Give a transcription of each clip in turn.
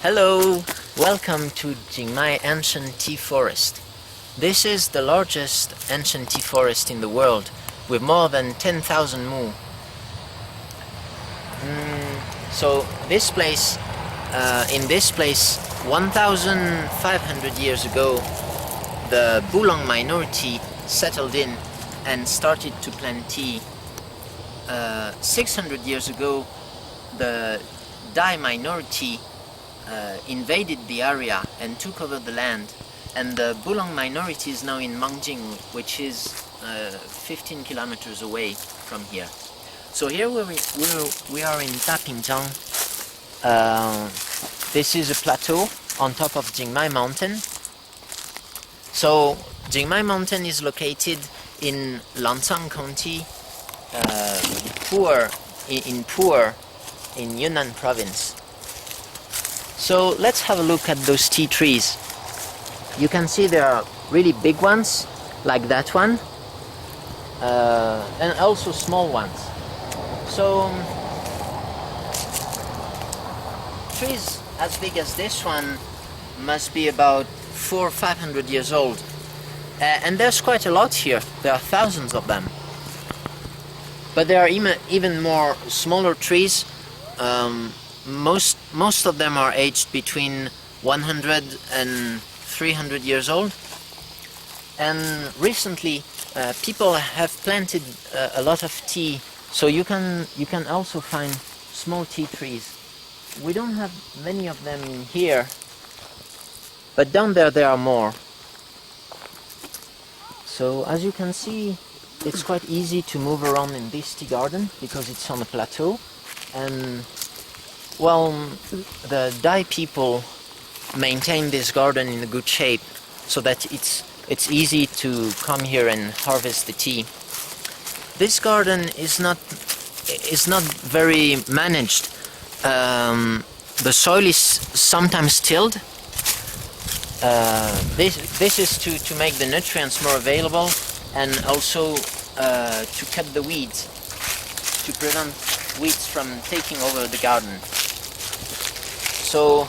Hello, welcome to Jingmai ancient tea forest. This is the largest ancient tea forest in the world, with more than 10,000 mu. So this place, in this place, 1,500 years ago, the Bulong minority settled in and started to plant tea. 600 years ago, the Dai minority invaded the area and took over the land, and the Bulong minority is now in Mangjing, which is 15 kilometers away from here. So here we are in Ping Zhang. This is a plateau on top of Jingmai mountain. So Jingmai mountain is located in Lancang County, Pu-erh, in Pu-erh, in Yunnan province. So let's have a look at those tea trees. You can see there are really big ones, like that one, and also small ones. So trees as big as this one must be about 400 or 500 years old, and there's quite a lot here. There are thousands of them. But there are even more smaller trees. Most of them are aged between 100 and 300 years old. And recently, people have planted a lot of tea. So you can also find small tea trees. We don't have many of them in here, but down there are more. So as you can see, it's quite easy to move around in this tea garden because it's on a plateau, and well, the Dai people maintain this garden in a good shape so that it's easy to come here and harvest the tea. This garden is not very managed. The soil is sometimes tilled. This is to make the nutrients more available, and also to cut the weeds, to prevent weeds from taking over the garden. So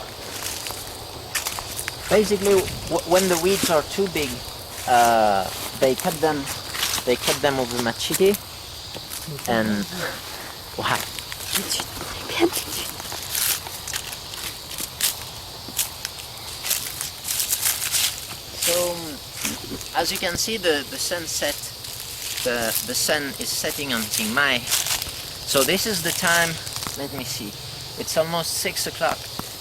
basically, when the weeds are too big, they cut them with a machete, and wow. So as you can see, the sunset, the sun is setting on Jingmai. So this is the time, let me see, it's almost 6 o'clock.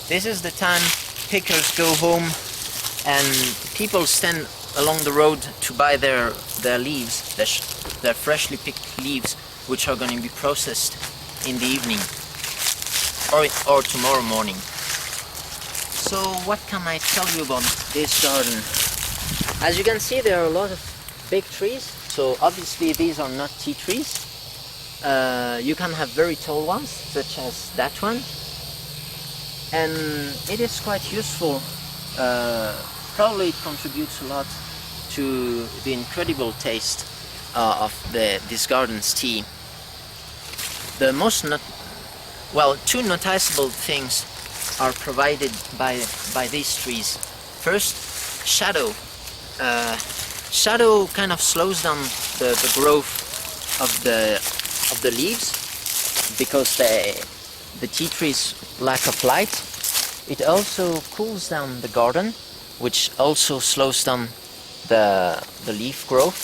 This is the time pickers go home and people stand along the road to buy their leaves, their freshly picked leaves, which are going to be processed in the evening or tomorrow morning. So what can I tell you about this garden? As you can see, there are a lot of big trees. So obviously these are not tea trees. You can have very tall ones, such as that one. And it is quite useful. Probably it contributes a lot to the incredible taste of this garden's tea. The two noticeable things are provided by these trees. First, shadow. Shadow kind of slows down the growth of the leaves because the tea trees lack of light. It also cools down the garden, which also slows down the leaf growth.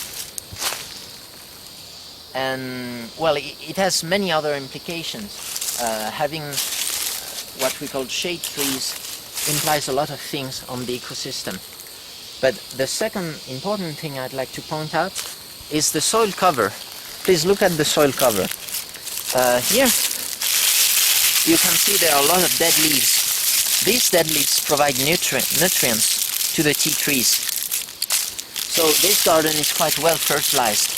And well, it has many other implications. Having what we call shade trees implies a lot of things on the ecosystem. But the second important thing I'd like to point out is the soil cover. Please look at the soil cover. Here you can see there are a lot of dead leaves. These dead leaves provide nutrients to the tea trees. So this garden is quite well fertilized.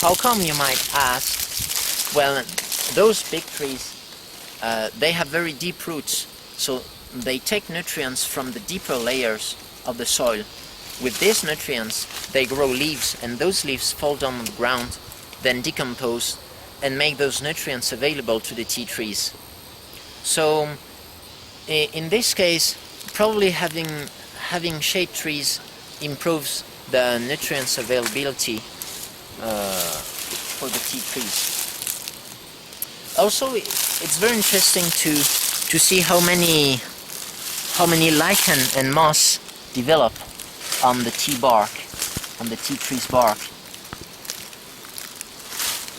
How come, you might ask? Well, those big trees, they have very deep roots, so they take nutrients from the deeper layers of the soil. With these nutrients, they grow leaves, and those leaves fall down on the ground, then decompose, and make those nutrients available to the tea trees. So in this case, probably having shade trees improves the nutrients availability for the tea trees. Also, it's very interesting to see how many lichen and moss develop on the tea bark, on the tea tree's bark.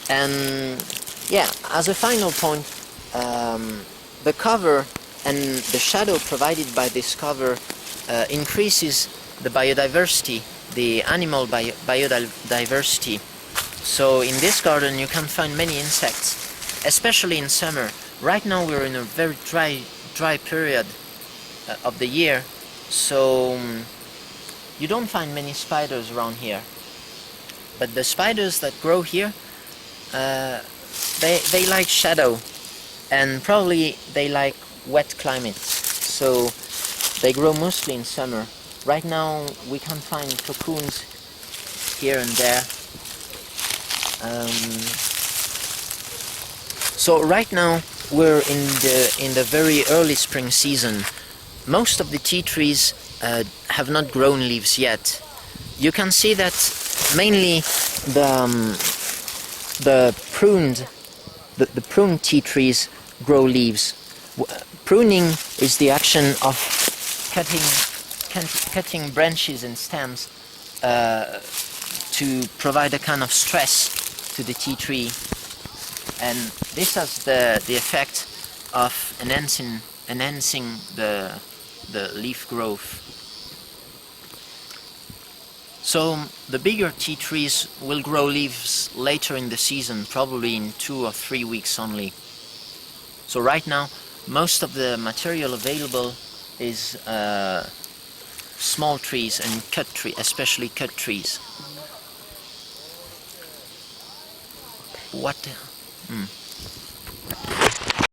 And yeah, as a final point, the cover and the shadow provided by this cover increases the biodiversity, the animal biodiversity. So in this garden you can find many insects, especially in summer. Right now we're in a very dry period of the year, so you don't find many spiders around here. But the spiders that grow here, they like shadow, and probably they like wet climates, so they grow mostly in summer. Right now we can find cocoons here and there. So right now we're in the very early spring season. Most of the tea trees have not grown leaves yet. You can see that mainly the pruned tea trees grow leaves. Pruning is the action of cutting branches and stems to provide a kind of stress to the tea tree, and this has the effect of enhancing the leaf growth. So the bigger tea trees will grow leaves later in the season, probably in 2 or 3 weeks only. So right now most of the material available is small trees and cut trees, especially cut trees. What?